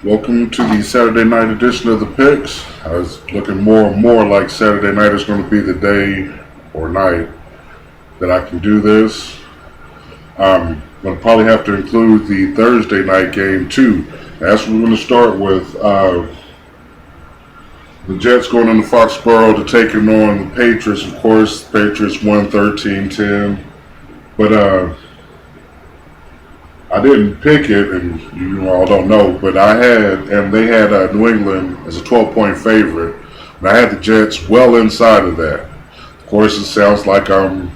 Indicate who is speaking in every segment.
Speaker 1: Welcome to the Saturday night edition of the Picks. It's looking more and more like Saturday night is going to be the day or night that I can do this. I'm going to probably have to include the Thursday night game too. That's what we're going to start with. The Jets going into Foxborough to taking on the Patriots. Of course, the Patriots won 13-10. But I didn't pick it, and you all don't know, but they had New England as a 12-point favorite, and I had the Jets well inside of that. Of course, it sounds like I'm,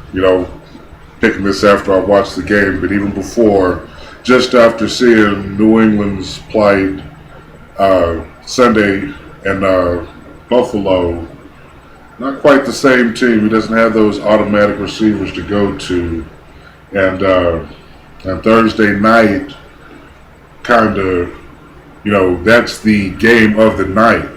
Speaker 1: picking this after I watched the game, but even before, just after seeing New England's plight Sunday in Buffalo, not quite the same team. He doesn't have those automatic receivers to go to, and Thursday night, kind of, that's the game of the night.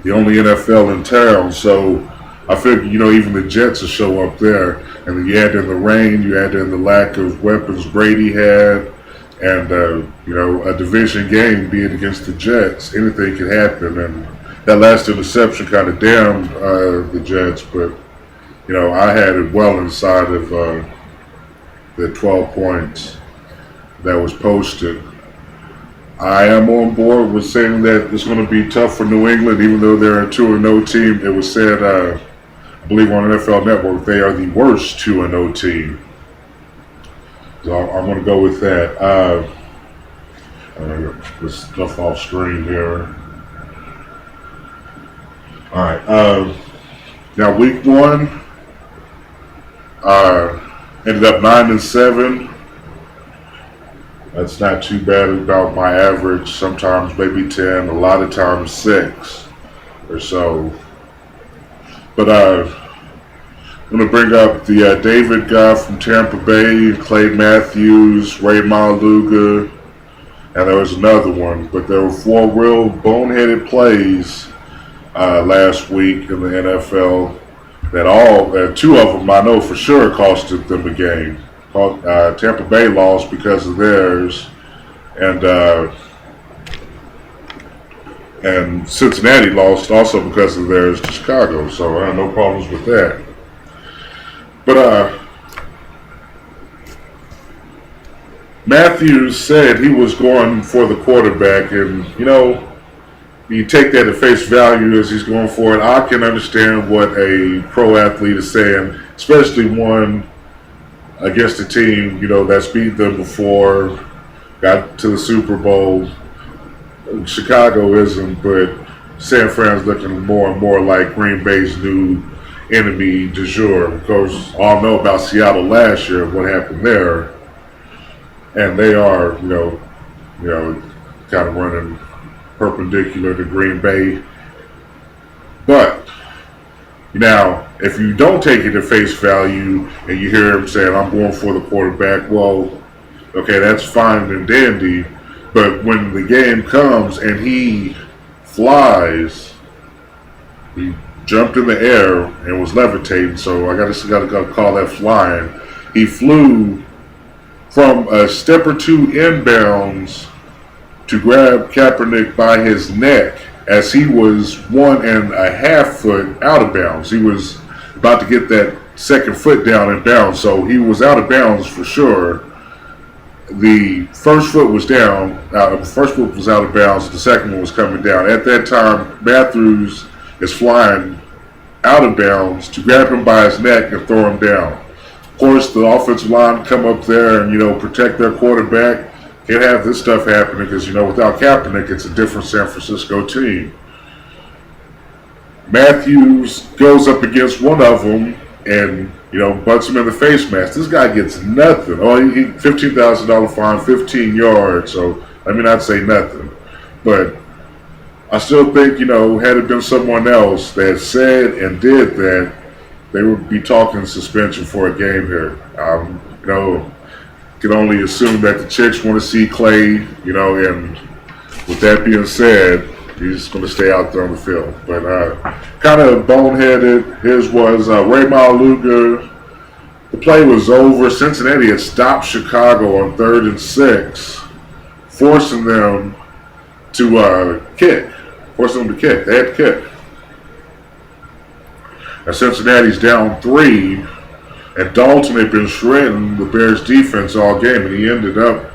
Speaker 1: The only NFL in town. So I figured, even the Jets will show up there. And then you add in the rain, you add in the lack of weapons Brady had, and, a division game being against the Jets. Anything could happen. And that last interception kind of damned the Jets. But, I had it well inside of the 12 points that was posted. I am on board with saying that it's going to be tough for New England, even though they're a 2-0 team. It was said, I believe on NFL Network, they are the worst 2-0 team. So I'm going to go with that. This stuff off screen here. All right. Now, week one ended up 9-7. That's not too bad. About my average. Sometimes maybe 10. A lot of times 6 or so. But I'm going to bring up the David guy from Tampa Bay, Clay Matthews, Ray Maluga, and there was another one. But there were 4 real boneheaded plays last week in the NFL that 2 of them I know for sure costed them the game. Tampa Bay lost because of theirs, and Cincinnati lost also because of theirs to Chicago. So I have no problems with that. But Matthews said he was going for the quarterback, and you take that at face value as he's going for it. I can understand what a pro athlete is saying, especially one against a team, that's beat them before, got to the Super Bowl. Chicago isn't, but San Fran's looking more and more like Green Bay's new enemy du jour. Of course, all know about Seattle last year, what happened there. And they are, kind of running perpendicular to Green Bay. But now, if you don't take it at face value and you hear him saying, I'm going for the quarterback, well, okay, that's fine and dandy. But when the game comes and he flies, he jumped in the air and was levitating, so I got to call that flying. He flew from a step or two inbounds to grab Kaepernick by his neck as he was 1.5 foot out of bounds. He was about to get that second foot down in bounds, so he was out of bounds for sure. The first foot was down, the first foot was out of bounds, the second one was coming down. At that time, Matthews is flying out of bounds to grab him by his neck and throw him down. Of course, the offensive line come up there and, protect their quarterback. Can't have this stuff happening because, without Kaepernick, it's a different San Francisco team. Matthews goes up against one of them and, butts him in the face mask. This guy gets nothing. Oh, he $15,000 fine, 15 yards. So, let me not say nothing. But I still think, had it been someone else that said and did that, they would be talking suspension for a game here. Can only assume that the chicks want to see Clay, and with that being said, he's going to stay out there on the field. But kind of boneheaded. His was Ray Maluga. The play was over. Cincinnati had stopped Chicago on 3rd and 6, forcing them to kick, force them to kick. They had to kick. And Cincinnati's down 3, and Dalton had been shredding the Bears defense all game, and he ended up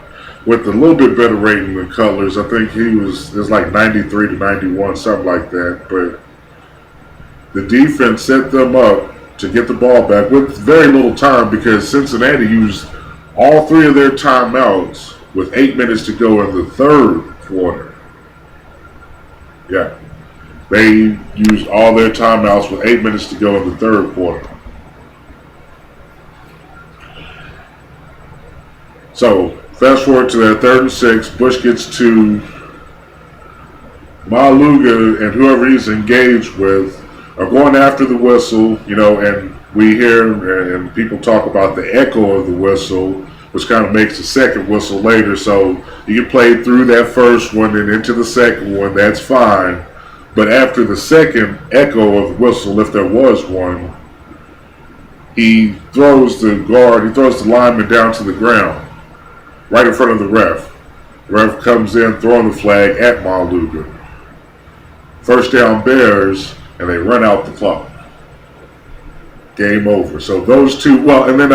Speaker 1: with a little bit better rating than Cutler's. I think it was like 93 to 91, something like that. But the defense set them up to get the ball back with very little time because Cincinnati used all 3 of their timeouts with 8 minutes to go in the third quarter. Yeah. They used all their timeouts with 8 minutes to go in the third quarter. So, fast forward to that 3rd and 6. Bush gets to Maluga, and whoever he's engaged with are going after the whistle, and we hear and people talk about the echo of the whistle, which kind of makes the second whistle later. So you can play through that first one and into the second one, that's fine. But after the second echo of the whistle, if there was one, he throws the lineman down to the ground, right in front of the ref. The ref comes in, throwing the flag at Maluga. First down Bears, and they run out the clock. Game over. So those two, and then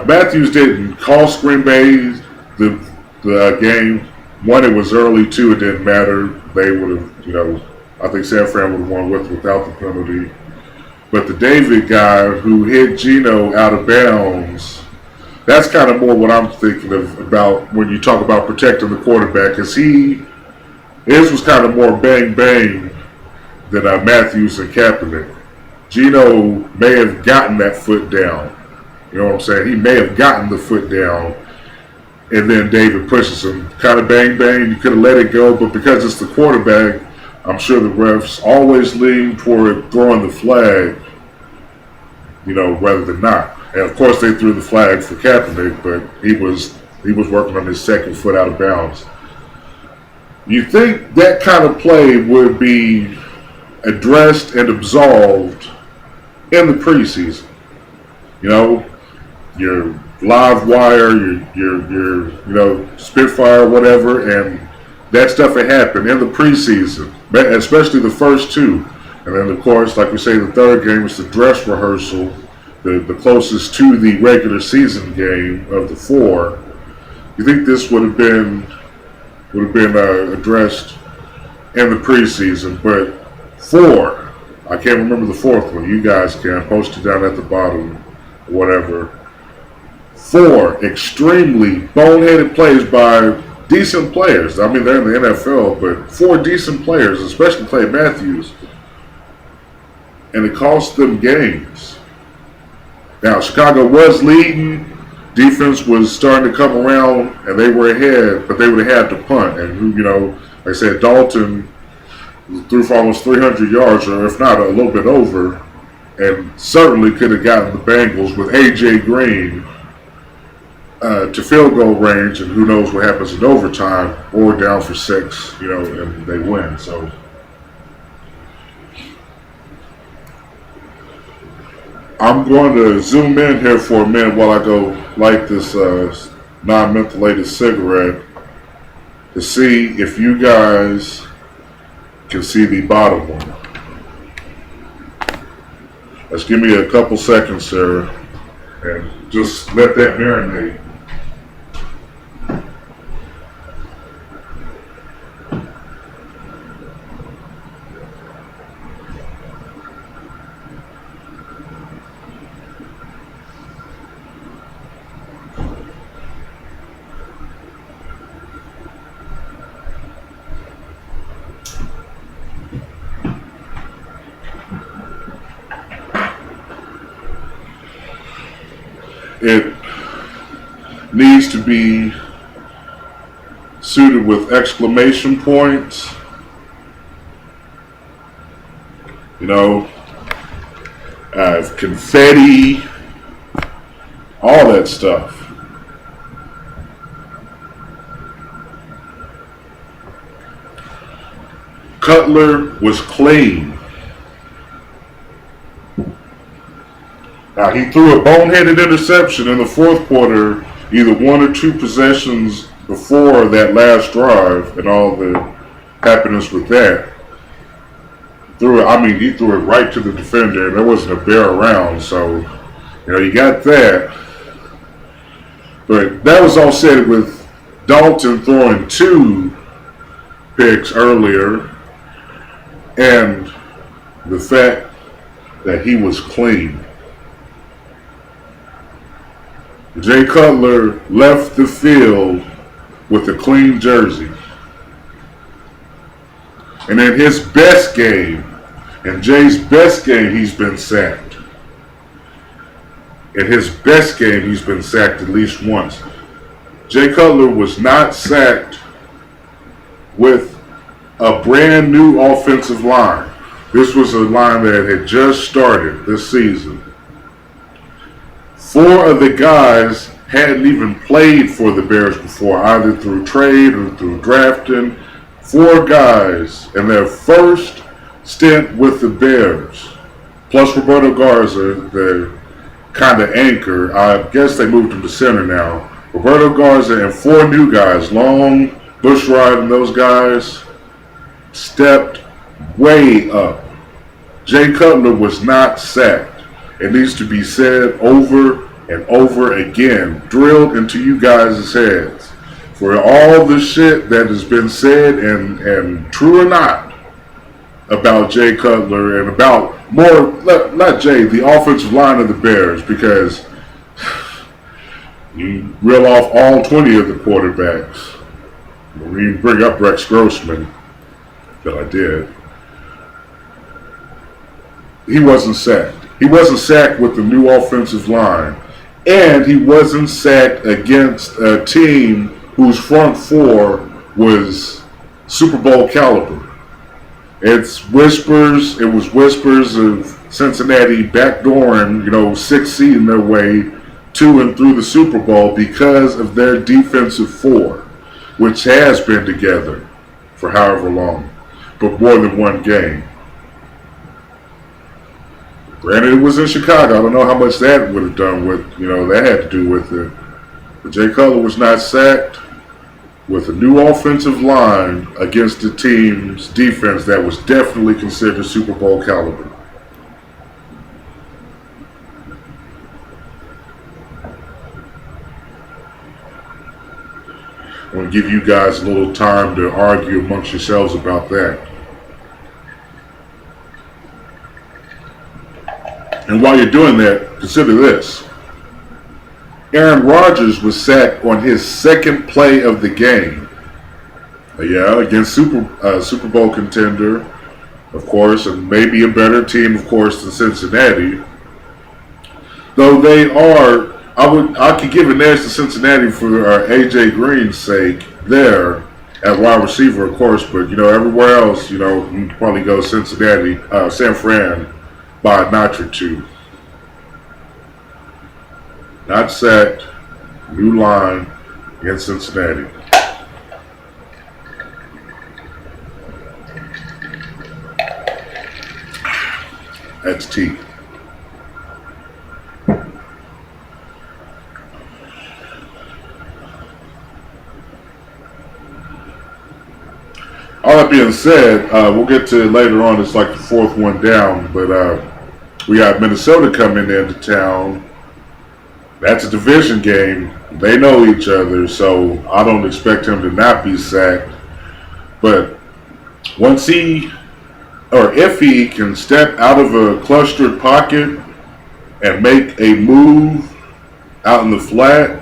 Speaker 1: Matthews didn't cost Green Bay the game. One, it was early. 2, it didn't matter. They would have, I think San Fran would have won without the penalty. But the David guy who hit Geno out of bounds, that's kind of more what I'm thinking about when you talk about protecting the quarterback, because his was kind of more bang bang than Matthews and Kaepernick. Geno may have gotten that foot down. You know what I'm saying? He may have gotten the foot down, and then David pushes him. Kind of bang bang. You could have let it go, but because it's the quarterback, I'm sure the refs always lean toward throwing the flag, rather than not. And of course, they threw the flag for Kaepernick, but he was working on his second foot out of bounds. You think that kind of play would be addressed and absolved in the preseason? Your live wire, your Spitfire, whatever, and that stuff had happened in the preseason, especially the first 2. And then, of course, like we say, the third game was the dress rehearsal, the closest to the regular season game of the 4. You think this would have been addressed in the preseason? But 4, I can't remember the 4th one. You guys can post it down at the bottom, whatever. 4 extremely boneheaded plays by decent players. I mean, they're in the NFL, but 4 decent players, especially Clay Matthews, and it cost them games. Now, Chicago was leading. Defense was starting to come around, and they were ahead, but they would have had to punt. And, like I said, Dalton threw for almost 300 yards, or if not, a little bit over, and certainly could have gotten the Bengals with A.J. Green to field goal range, and who knows what happens in overtime, or down for 6, and they win. So I'm going to zoom in here for a minute while I go light this non-mentholated cigarette to see if you guys can see the bottom one. Let's give me a couple seconds here and just let that marinate. It needs to be suited with exclamation points, confetti, all that stuff. Cutler was clean. Now, he threw a boneheaded interception in the 4th quarter, either 1 or 2 possessions before that last drive and all the happiness with that, he threw it right to the defender, and there wasn't a bear around, so you got that. But that was all said with Dalton throwing 2 picks earlier, and the fact that he was clean. Jay Cutler left the field with a clean jersey. And in his best game, in Jay's best game, he's been sacked. In his best game, he's been sacked at least once. Jay Cutler was not sacked with a brand new offensive line. This was a line that had just started this season. 4 of the guys hadn't even played for the Bears before, either through trade or through drafting. 4 guys in their first stint with the Bears, plus Roberto Garza, the kind of anchor. I guess they moved him to center now. Roberto Garza and 4 new guys, Long, Bushrod, and those guys stepped way up. Jay Cutler was not sacked. It needs to be said over and over again, drilled into you guys' heads. For all the shit that has been said, and true or not, about Jay Cutler and about not Jay, the offensive line of the Bears, because you reel off all 20 of the quarterbacks. We bring up Rex Grossman, that I did. He wasn't sacked. He wasn't sacked with the new offensive line. And he wasn't sacked against a team whose front 4 was Super Bowl caliber. It was whispers of Cincinnati backdooring, 6th seeding their way to and through the Super Bowl because of their defensive 4, which has been together for however long, but more than one game. Granted, it was in Chicago. I don't know how much that would have done with, that had to do with it. But Jay Cutler was not sacked with a new offensive line against a team's defense that was definitely considered Super Bowl caliber. I want to give you guys a little time to argue amongst yourselves about that. And while you're doing that, consider this. Aaron Rodgers was sacked on his second play of the game. Against Super Bowl contender, of course, and maybe a better team, of course, than Cincinnati. Though they are, I could give an edge to Cincinnati for A.J. Green's sake there at wide receiver, of course, but everywhere else, you probably go Cincinnati, San Fran, by a notch or 2. Not sacked, new line against Cincinnati. That's T. All that being said, we'll get to it later on. It's like the 4th one down, but we got Minnesota coming into town. That's a division game. They know each other, so I don't expect him to not be sacked. But once if he can step out of a clustered pocket and make a move out in the flat,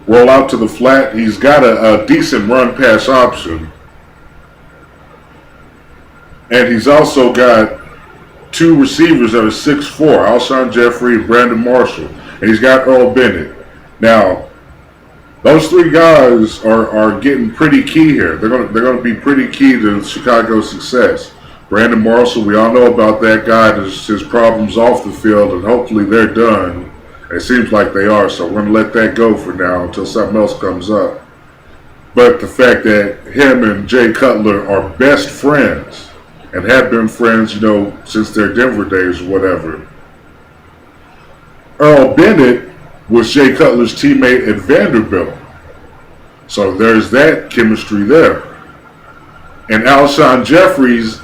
Speaker 1: roll out to the flat, he's got a decent run-pass option. And he's also got 2 receivers that are 6'4", Alshon Jeffrey and Brandon Marshall. And he's got Earl Bennett. Now, those 3 guys are getting pretty key here. They're going to be pretty key to Chicago's success. Brandon Marshall, we all know about that guy. There's his problems off the field, and hopefully they're done. It seems like they are, so we're going to let that go for now until something else comes up. But the fact that him and Jay Cutler are best friends and have been friends, since their Denver days or whatever. Earl Bennett was Jay Cutler's teammate at Vanderbilt. So there's that chemistry there. And Alshon Jeffries,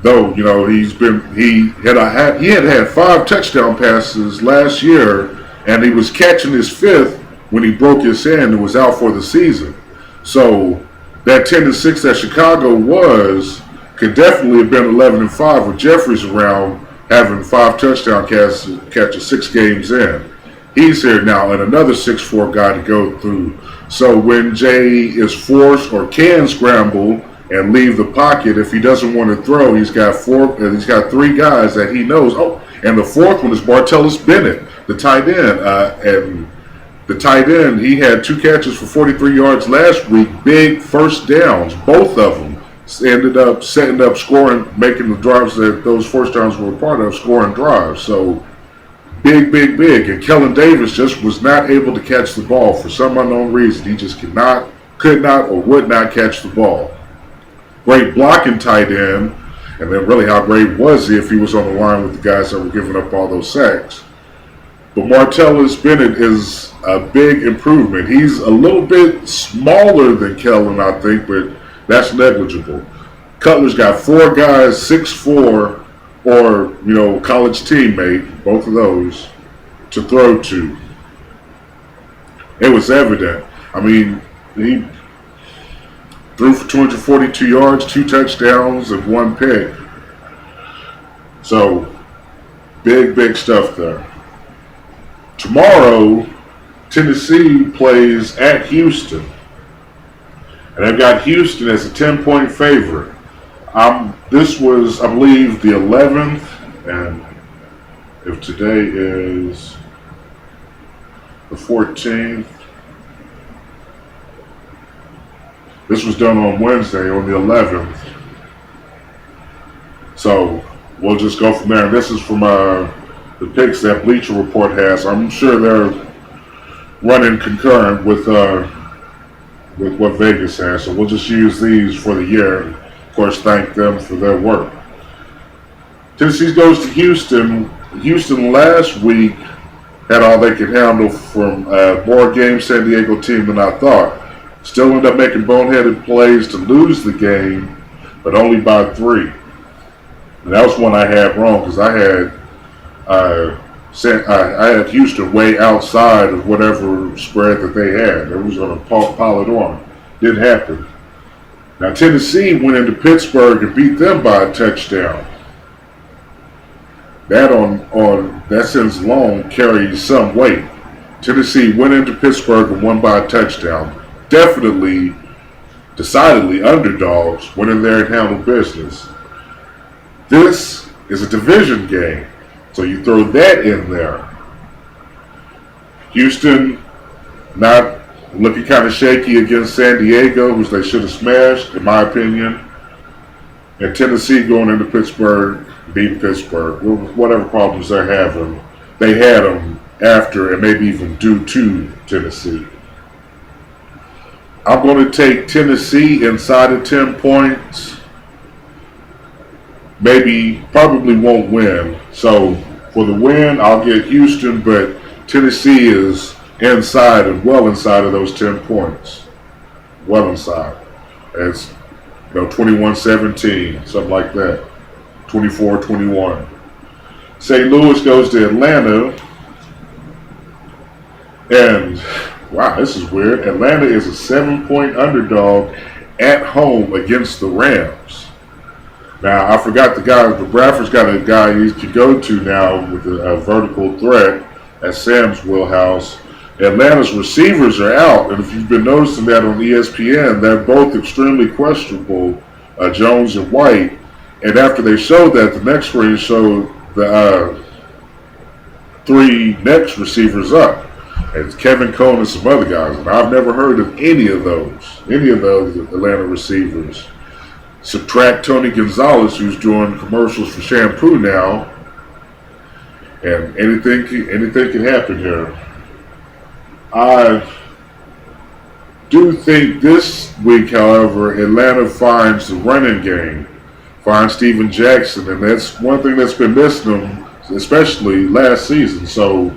Speaker 1: though he had 5 touchdown passes last year, and he was catching his fifth when he broke his hand and was out for the season. So that 10-6 that Chicago was could definitely have been 11-5 with Jeffries around, having 5 touchdown catches 6 games in. He's here now, and another 6'4" guy to go through. So when Jay is forced or can scramble and leave the pocket, if he doesn't want to throw, he's got 3 guys that he knows. Oh, and the fourth one is Martellus Bennett, the tight end. And the tight end, he had 2 catches for 43 yards last week, big first downs, both of them. Ended up setting up scoring, making the drives that those first downs were a part of, scoring drives. So big. And Kellen Davis just was not able to catch the ball for some unknown reason. He just could not, or would not catch the ball. Great blocking tight end, and then really how great was he if he was on the line with the guys that were giving up all those sacks. But Martellus Bennett is a big improvement. He's a little bit smaller than Kellen, I think, but that's negligible. Cutler's got 4 guys, 6'4", or college teammate, both of those, to throw to. It was evident. I mean, he threw for 242 yards, 2 touchdowns, and 1 pick. So, big stuff there. Tomorrow, Tennessee plays at Houston. And I've got Houston as a 10-point favorite. This was, I believe, the 11th. And if today is the 14th, this was done on Wednesday, on the 11th. So we'll just go from there. And this is from the picks that Bleacher Report has. I'm sure they're running concurrent with what Vegas has. So we'll just use these for the year. Of course, thank them for their work. Tennessee goes to Houston. Houston last week had all they could handle from a more game San Diego team than I thought. Still ended up making boneheaded plays to lose the game, but only by 3. And that was one I had wrong because I had Houston way outside of whatever spread that they had. It was going to pile it on. Didn't happen. Now Tennessee went into Pittsburgh and beat them by a touchdown. That on that sends alone carries some weight. Tennessee went into Pittsburgh and won by a touchdown. Definitely, decidedly underdogs went in there and handled business. This is a division game, so you throw that in there. Houston not looking kind of shaky against San Diego, which they should have smashed, in my opinion. And Tennessee going into Pittsburgh, beating Pittsburgh, whatever problems they're having, they had them after and maybe even due to Tennessee. I'm going to take Tennessee inside of 10 points. Probably won't win. So for the win, I'll get Houston, but Tennessee is inside and well inside of those 10 points. Well inside. It's 21-17, something like that. 24-21. St. Louis goes to Atlanta. And wow, this is weird. Atlanta is a 7-point underdog at home against the Rams. Now, I forgot the guy, but Bradford's got a guy he can go to now with a vertical threat at Sam's wheelhouse. Atlanta's receivers are out, and if you've been noticing that on ESPN, they're both extremely questionable, Jones and White. And after they showed that, the next screen showed the 3 next receivers up. It's Kevin Cone and some other guys. And I've never heard of any of those Atlanta receivers. Subtract Tony Gonzalez, who's doing commercials for shampoo now. And anything can happen here. I do think this week, however, Atlanta finds the running game. Finds Steven Jackson. And that's one thing that's been missing them, especially last season. So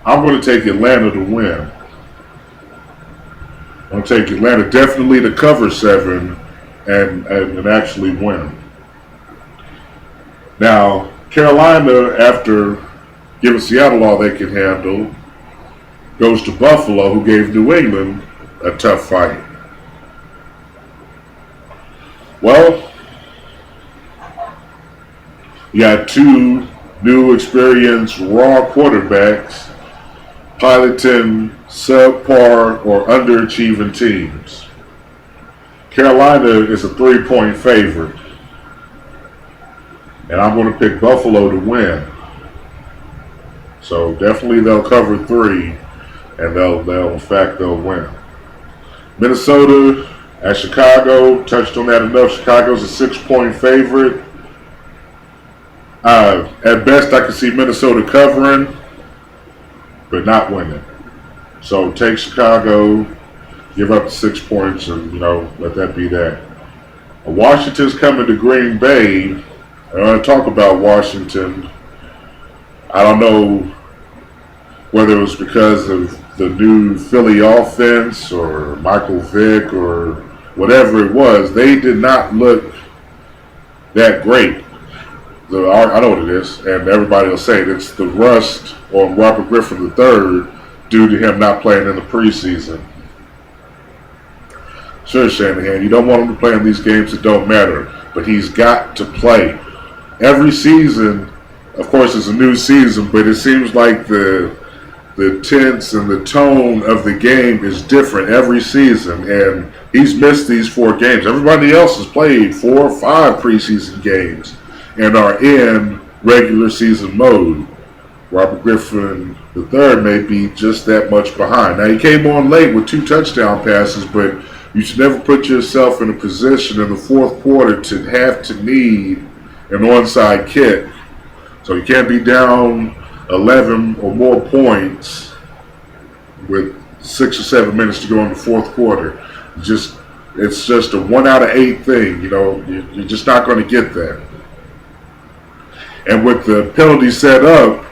Speaker 1: I'm going to take Atlanta to win. I'm going to take Atlanta definitely to cover 7 and actually win. Now, Carolina, after giving Seattle all they can handle, goes to Buffalo, who gave New England a tough fight. Well, you got two new, experienced, raw quarterbacks piloting subpar or underachieving teams. Carolina is a 3-point favorite, and I'm going to pick Buffalo to win. So definitely they'll cover 3, and they'll in fact they'll win. Minnesota at Chicago, touched on that enough. Chicago's a 6-point favorite. At best, I can see Minnesota covering, but not winning. So take Chicago, give up 6 points, and let that be that. Washington's coming to Green Bay. I want to talk about Washington. I don't know whether it was because of the new Philly offense or Michael Vick or whatever it was. They did not look that great. I know what it is, and everybody will say it. It's the rust on Robert Griffin III due to him not playing in the preseason. Sure, Shanahan, you don't want him to play in these games that don't matter, but he's got to play. Every season, of course, it's a new season, but it seems like the tense and the tone of the game is different every season, and he's missed these 4 games. Everybody else has played 4 or 5 preseason games and are in regular season mode. Robert Griffin III may be just that much behind. Now, he came on late with 2 touchdown passes, but you should never put yourself in a position in the 4th quarter to have to need an onside kick. So you can't be down 11 or more points with 6 or 7 minutes to go in the 4th quarter. It's just a 1 out of 8 thing. You're just not going to get that. And with the penalty set up,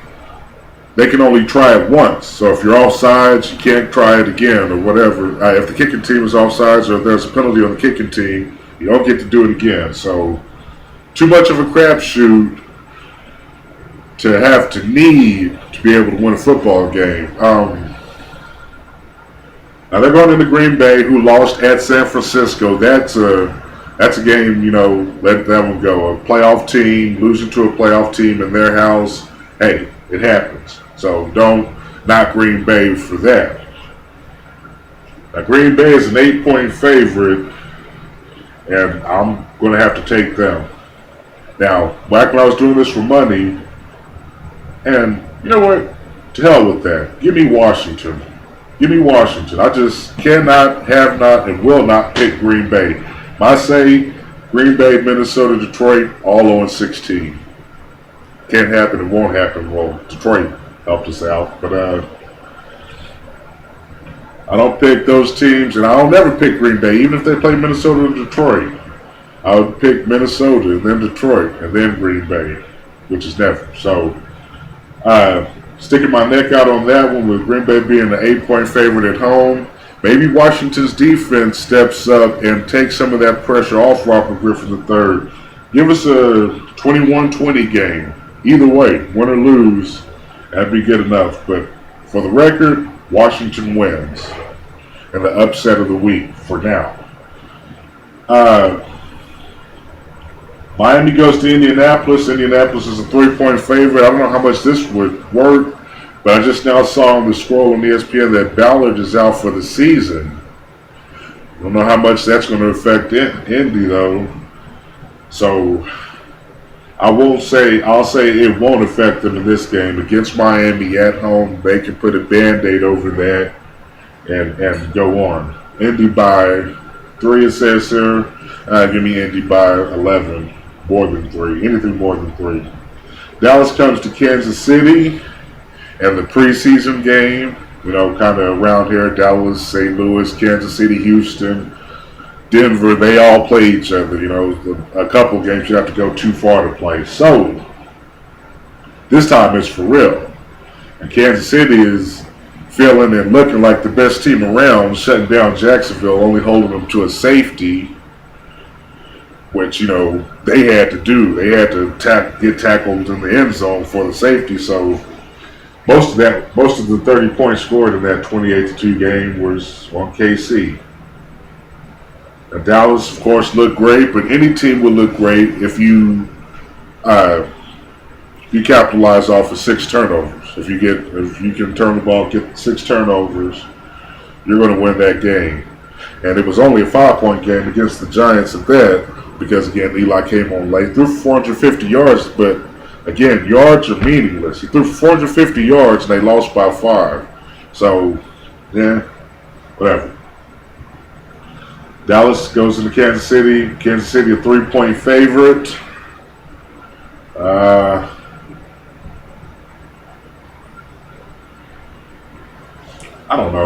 Speaker 1: they can only try it once. So if you're offsides, you can't try it again or whatever. If the kicking team is offsides or if there's a penalty on the kicking team, you don't get to do it again. So too much of a crapshoot to have to need to be able to win a football game. Now they're going into Green Bay, who lost at San Francisco. That's a game, let that one go. A playoff team losing to a playoff team in their house, hey, it happens. So don't knock Green Bay for that. Now Green Bay is an 8-point favorite, and I'm going to have to take them. Now, back when I was doing this for money, and you know what? To hell with that. Give me Washington. Give me Washington. I just cannot, have not, and will not pick Green Bay. I say Green Bay, Minnesota, Detroit, all on 16. Can't happen. It won't happen. Well, Detroit helped us out, but I don't pick those teams, and I'll never pick Green Bay, even if they play Minnesota or Detroit. I would pick Minnesota, and then Detroit, and then Green Bay, which is never. So, sticking my neck out on that one with Green Bay being the 8-point favorite at home. Maybe Washington's defense steps up and takes some of that pressure off Robert Griffin III. Give us a 21-20 game. Either way, win or lose, that'd be good enough. But for the record, Washington wins. And the upset of the week for now. Miami goes to Indianapolis. Indianapolis is a 3-point favorite. I don't know how much this would work, but I just now saw on the scroll on ESPN that Ballard is out for the season. I don't know how much that's going to affect Indy, though. So I'll say it won't affect them in this game. Against Miami at home, they can put a Band-Aid over that and go on. Indy by 3, it says here. Give me Indy by 11. More than 3. Anything more than 3. Dallas comes to Kansas City. And the preseason game, kind of around here, Dallas, St. Louis, Kansas City, Houston, Denver, they all play each other. A couple games you have to go too far to play. So, this time it's for real. And Kansas City is feeling and looking like the best team around, shutting down Jacksonville, only holding them to a safety, which, they had to do. They had to get tackled in the end zone for the safety. So most of the 30 points scored in that 28-2 game was on KC. Now, Dallas, of course, looked great, but any team would look great if you capitalize off of 6 turnovers. If you can turn the ball, get 6 turnovers, you're going to win that game. And it was only a 5-point game against the Giants at that, because again, Eli came on late, threw for 450 yards, but again, yards are meaningless. He threw for 450 yards and they lost by 5. So, yeah, whatever. Dallas goes into Kansas City. Kansas City a 3-point favorite. I don't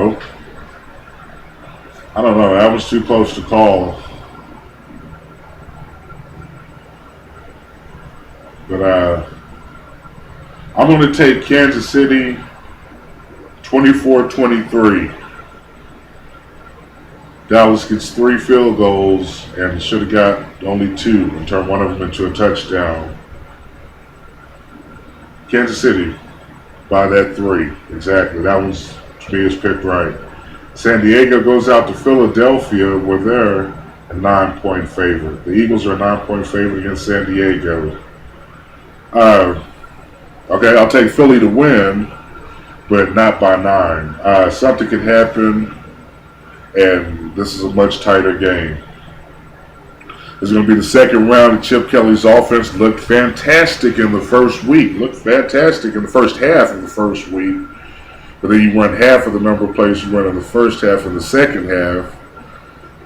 Speaker 1: know. That was too close to call. But I'm going to take Kansas City 24-23. Dallas gets 3 field goals and should have got only 2 and turned one of them into a touchdown. Kansas City by that 3. Exactly. That was, to me, his pick right. San Diego goes out to Philadelphia where they're a 9-point favorite. The Eagles are a 9-point favorite against San Diego. Okay, I'll take Philly to win, but not by 9. Something could happen, and this is a much tighter game. This is going to be the second round of Chip Kelly's offense. Looked fantastic in the first week. Looked fantastic in the first half of the first week. But then you run half of the number of plays you run in the first half and the second half.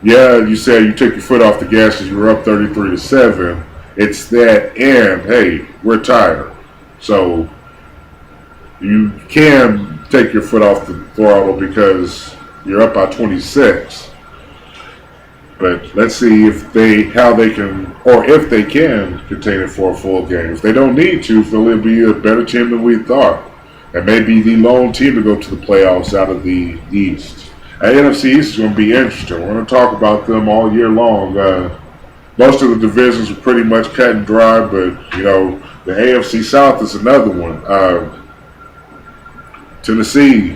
Speaker 1: Yeah, you said you took your foot off the gas because you were up 33-7. It's that, and hey, we're tired. So you can take your foot off the throttle because you're up by 26. But let's see if they can contain it for a full game. If they don't need to, Philly will be a better team than we thought. And maybe the lone team to go to the playoffs out of the East. NFC East is going to be interesting. We're going to talk about them all year long. Most of the divisions are pretty much cut and dry, but, the AFC South is another one. Tennessee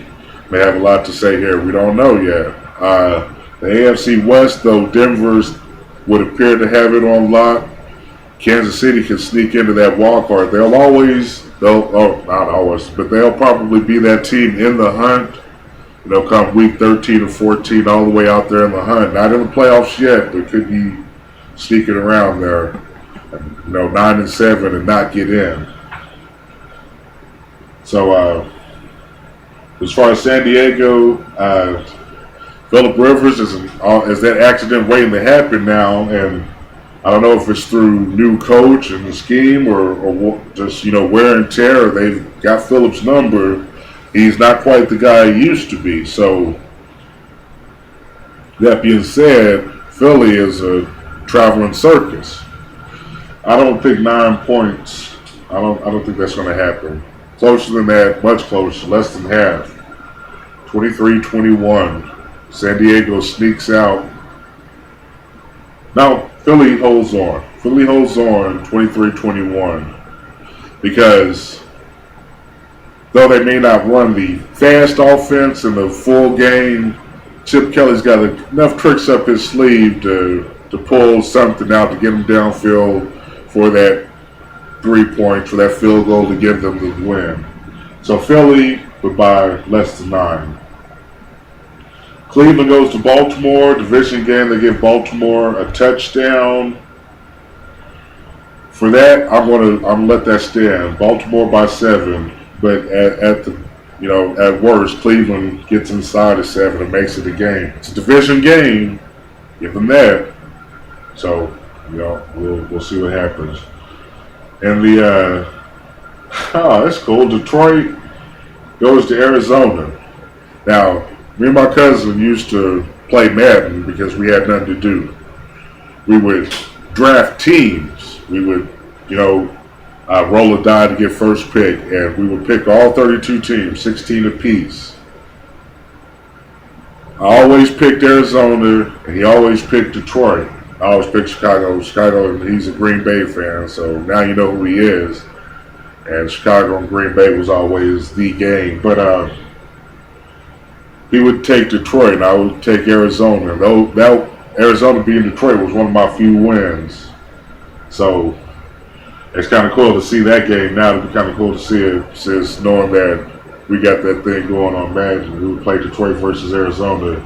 Speaker 1: may have a lot to say here. We don't know yet. The AFC West, though, Denver's would appear to have it on lock. Kansas City can sneak into that wild card. Not always, but they'll probably be that team in the hunt. Come week 13 or 14, all the way out there in the hunt. Not in the playoffs yet, but could be sneaking around there. 9-7 and not get in. So, as far as San Diego, Phillip Rivers is that accident waiting to happen now, and I don't know if it's through new coach and the scheme or just wear and tear. They've got Phillip's number. He's not quite the guy he used to be. So that being said, Philly is a traveling circus. I don't think 9 points. I don't think that's going to happen. Closer than that, much closer, less than half. 23-21. San Diego sneaks out. Now, Philly holds on. 23-21. Because though they may not run the fast offense in the full game, Chip Kelly's got enough tricks up his sleeve to pull something out to get them downfield for that 3 points, for that field goal to give them the win. So Philly would by less than 9. Cleveland goes to Baltimore, division game. They give Baltimore a touchdown. For that, I'm gonna let that stand. Baltimore by 7, but at worst, Cleveland gets inside of 7 and makes it a game. It's a division game. Give them that. So we'll see what happens. And that's cool. Detroit goes to Arizona. Now, me and my cousin used to play Madden because we had nothing to do. We would draft teams. We would, roll a die to get first pick, and we would pick all 32 teams, 16 apiece. I always picked Arizona, and he always picked Detroit. I always picked Chicago. Chicago, and he's a Green Bay fan, so now you know who he is. And Chicago and Green Bay was always the game. But he would take Detroit, and I would take Arizona. Though that Arizona being Detroit was one of my few wins. So it's kind of cool to see that game now. It'd be kind of cool to see it, since knowing that we got that thing going on Madden. We would play Detroit versus Arizona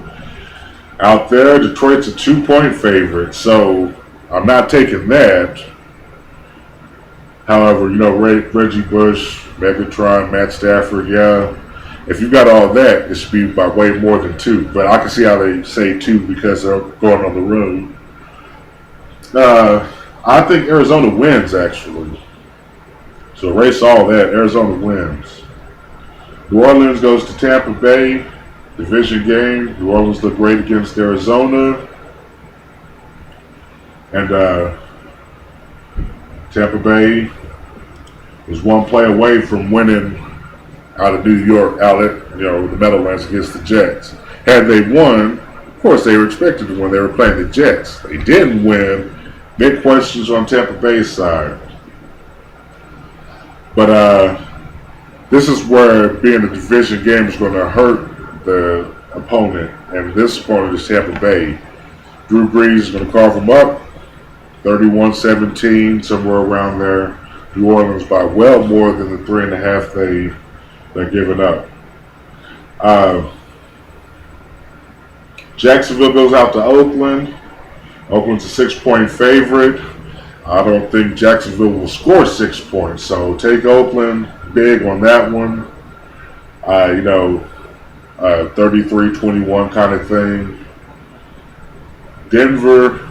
Speaker 1: out there. Detroit's a 2-point favorite, so I'm not taking that. However, Reggie Bush, Megatron, Matt Stafford, yeah. If you got all that, it should be by way more than 2. But I can see how they say 2 because they're going on the road. I think Arizona wins, actually. So erase all that. Arizona wins. New Orleans goes to Tampa Bay. Division game. New Orleans looked great against Arizona. And Tampa Bay was one play away from winning out of New York, out at the Meadowlands against the Jets. Had they won, of course they were expected to win. They were playing the Jets. They didn't win. Big questions on Tampa Bay's side. But this is where being a division game is going to hurt the opponent. And this opponent is Tampa Bay. Drew Brees is going to carve them up. 31-17, somewhere around there. New Orleans by well more than the 3.5 they're giving up. Jacksonville goes out to Oakland. Oakland's a 6-point favorite. I don't think Jacksonville will score 6 points, so take Oakland big on that one. 33-21 kind of thing. Denver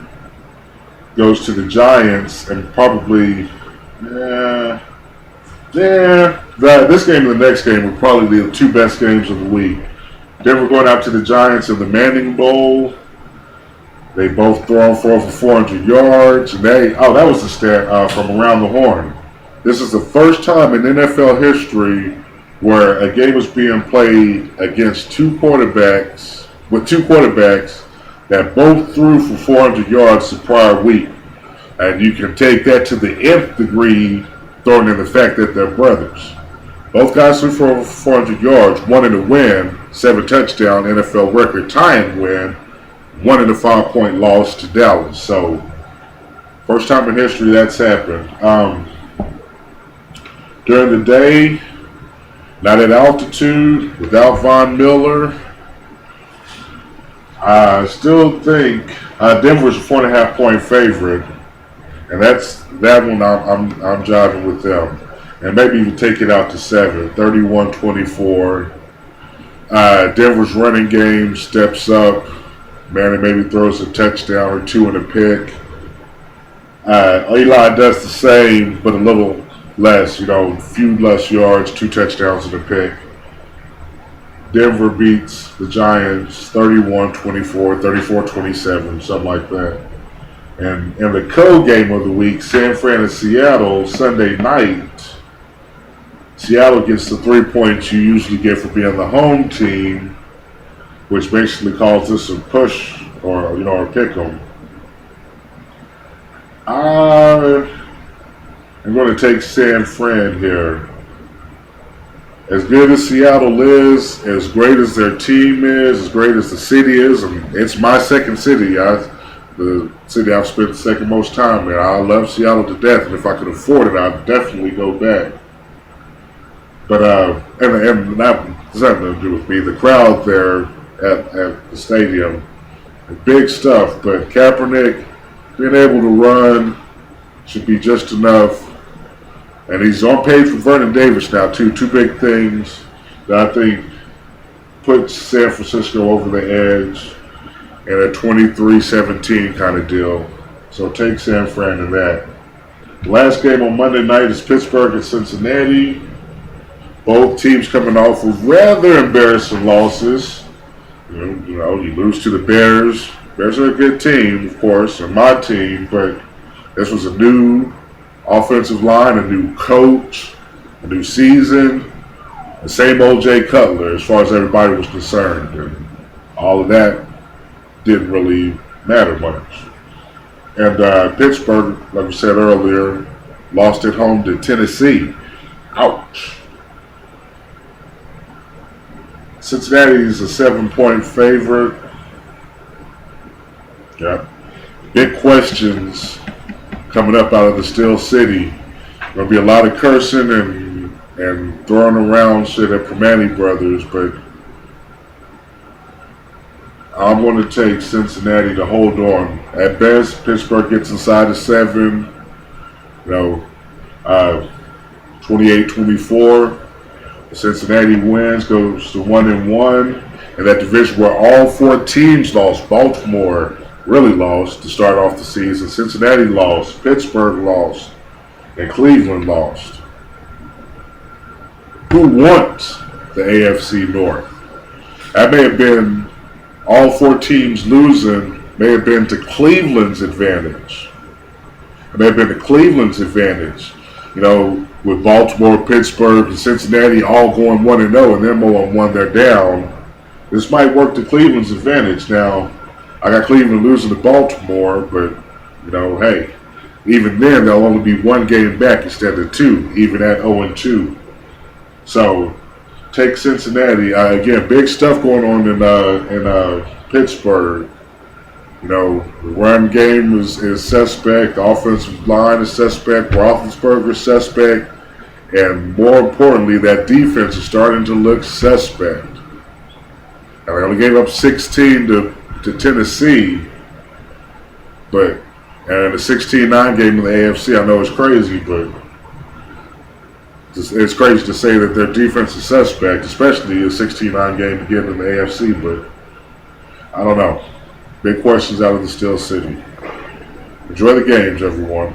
Speaker 1: goes to the Giants, and probably, this game and the next game were probably the 2 best games of the week. Denver going out to the Giants in the Manning Bowl. They both thrown for over 400 yards. And that was the stat from Around the Horn. This is the first time in NFL history where a game was being played against two quarterbacks that both threw for 400 yards the prior week. And you can take that to the nth degree, throwing in the fact that they're brothers. Both guys threw for over 400 yards, one in a win, 7 touchdown, NFL record tying win, one in a 5-point loss to Dallas. So, first time in history that's happened. During the day, not at altitude, without Von Miller, I still think Denver's a 4.5-point favorite, and that one I'm jiving with them. And maybe even take it out to 7, 31-24. Denver's running game steps up. Manning maybe throws a touchdown or 2 and a pick. Eli does the same, but a little less, few less yards, 2 touchdowns and a pick. Denver beats the Giants 31-24, 34-27, something like that. And in the co-game of the week, San Fran and Seattle, Sunday night, Seattle gets the 3 points you usually get for being the home team, which basically calls this a push or a pick 'em. I'm going to take San Fran here. As good as Seattle is, as great as their team is, as great as the city is, and it's my second city. The city I've spent the second most time in. I love Seattle to death, and if I could afford it, I'd definitely go back. But and that has nothing to do with me. The crowd there at the stadium, big stuff. But Kaepernick being able to run should be just enough. And he's on page for Vernon Davis now too. 2 big things that I think puts San Francisco over the edge in a 23-17 kind of deal. So take San Fran in that. The last game on Monday night is Pittsburgh and Cincinnati. Both teams coming off of rather embarrassing losses. You lose to the Bears. Bears are a good team, of course, and my team, but this was a new offensive line, a new coach, a new season, the same old Jay Cutler as far as everybody was concerned. And all of that didn't really matter much. And Pittsburgh, like we said earlier, lost at home to Tennessee. Ouch. Cincinnati's a 7-point favorite. Yeah. Big questions coming up out of the Steel City. Gonna be a lot of cursing and throwing around shit at Primanti Brothers, but I'm going to take Cincinnati to hold on. At best, Pittsburgh gets inside the 7, 28-24. Cincinnati wins, goes to 1-1. And that division where all 4 teams lost. Baltimore really lost to start off the season. Cincinnati lost. Pittsburgh lost. And Cleveland lost. Who wants the AFC North? That may have been all 4 teams losing, may have been to Cleveland's advantage. It may have been to Cleveland's advantage. With Baltimore, Pittsburgh, and Cincinnati all going 1-0 and them all 1 they're down. This might work to Cleveland's advantage. Now, I got Cleveland losing to Baltimore, but, hey, even then they'll only be 1 game back instead of 2, even at 0-2. So, take Cincinnati. Again, big stuff going on in Pittsburgh. The run game is suspect. The offensive line is suspect. Roethlisberger is suspect. And more importantly, that defense is starting to look suspect. Now, they only gave up 16 to Tennessee. And a 16-9 game in the AFC, I know it's crazy, but it's crazy to say that their defense is suspect, especially a 16-9 game again in the AFC, but I don't know. Big questions out of the Steel City. Enjoy the games, everyone.